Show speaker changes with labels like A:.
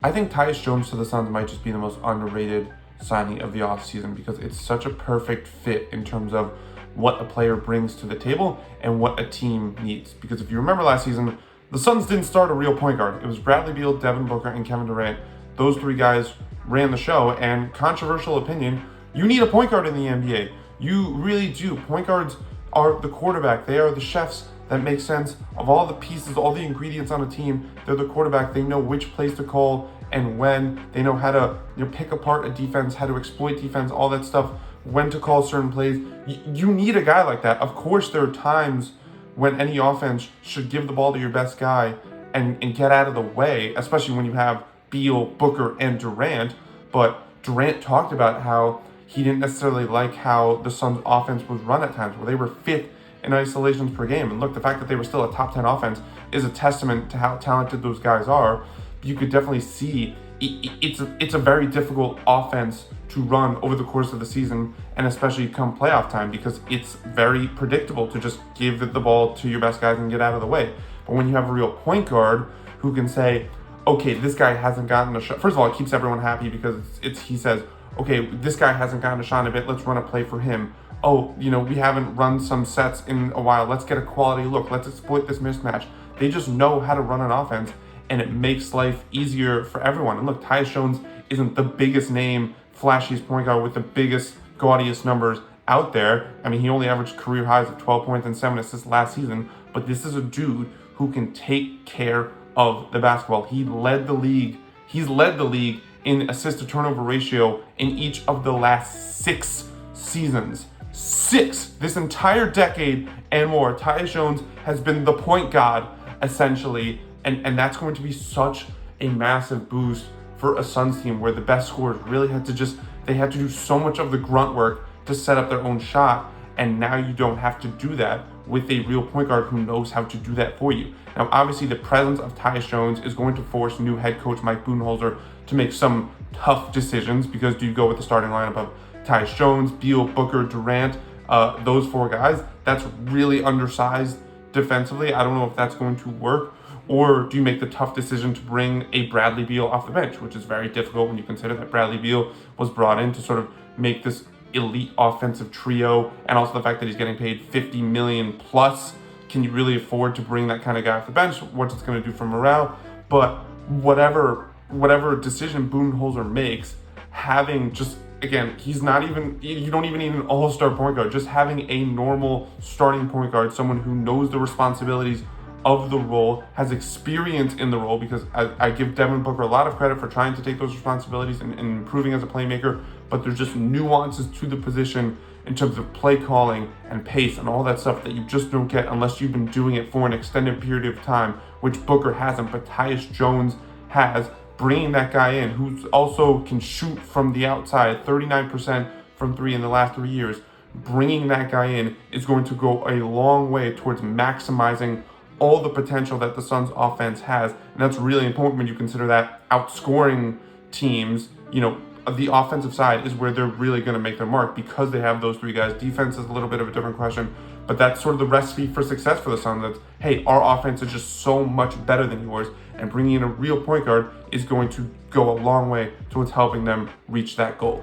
A: I think Tyus Jones to the Suns might just be the most underrated signing of the offseason because it's such a perfect fit in terms of what a player brings to the table and what a team needs. Because if you remember last season, the Suns didn't start a real point guard. It was Bradley Beal, Devin Booker, and Kevin Durant. Those three guys ran the show, and controversial opinion, you need a point guard in the NBA. You really do. Point guards are the quarterback. They are the chefs that make sense of all the pieces, all the ingredients on a team. They're the quarterback. They know which plays to call and when. They know how to pick apart a defense, how to exploit defense, all that stuff, when to call certain plays. You need a guy like that. Of course, there are times when any offense should give the ball to your best guy and get out of the way, especially when you have Beal, Booker, and Durant. But Durant talked about how he didn't necessarily like how the Suns' offense was run at times, where they were fifth in isolations per game. And look, the fact that they were still a top 10 offense is a testament to how talented those guys are. You could definitely see it's a very difficult offense to run over the course of the season, and especially come playoff time, because it's very predictable to just give the ball to your best guys and get out of the way. But when you have a real point guard who can say, okay, this guy hasn't gotten a shot. First of all, it keeps everyone happy because he says, okay, this guy hasn't gotten a shot in a bit. Let's run a play for him. Oh, we haven't run some sets in a while. Let's get a quality look. Let's exploit this mismatch. They just know how to run an offense, and it makes life easier for everyone. And look, Tyus Jones isn't the biggest name, flashiest point guard with the biggest, gaudiest numbers out there. I mean, he only averaged career highs of 12 points and 7 assists last season, but this is a dude who can take care of the basketball. He's led the league in assist to turnover ratio in each of the last 6 seasons. 6! This entire decade and more, Tyus Jones has been the point guard, essentially, and that's going to be such a massive boost for a Suns team where the best scorers really had to do so much of the grunt work to set up their own shot, and now you don't have to do that with a real point guard who knows how to do that for you. Now, obviously, the presence of Tyus Jones is going to force new head coach Mike Budenholzer to make some tough decisions, because do you go with the starting lineup of Tyus Jones, Beal, Booker, Durant, those 4 guys? That's really undersized defensively. I don't know if that's going to work. Or do you make the tough decision to bring a Bradley Beal off the bench, which is very difficult when you consider that Bradley Beal was brought in to sort of make this elite offensive trio, and also the fact that he's getting paid $50 million plus. Can you really afford to bring that kind of guy off the bench? What's it going to do for morale? But whatever decision Budenholzer makes, having just, again, you don't even need an all-star point guard. Just having a normal starting point guard, someone who knows the responsibilities of the role, has experience in the role, because I give Devin Booker a lot of credit for trying to take those responsibilities and improving as a playmaker, but there's just nuances to the position in terms of play calling and pace and all that stuff that you just don't get unless you've been doing it for an extended period of time, which Booker hasn't, but Tyus Jones has. Bringing that guy in who also can shoot from the outside, 39% from 3 in the last 3 years, bringing that guy in is going to go a long way towards maximizing all the potential that the Suns offense has. And that's really important when you consider that outscoring teams, the offensive side is where they're really going to make their mark, because they have those 3 guys. Defense is a little bit of a different question, but that's sort of the recipe for success for the Suns. That's, hey, our offense is just so much better than yours, and bringing in a real point guard is going to go a long way towards helping them reach that goal.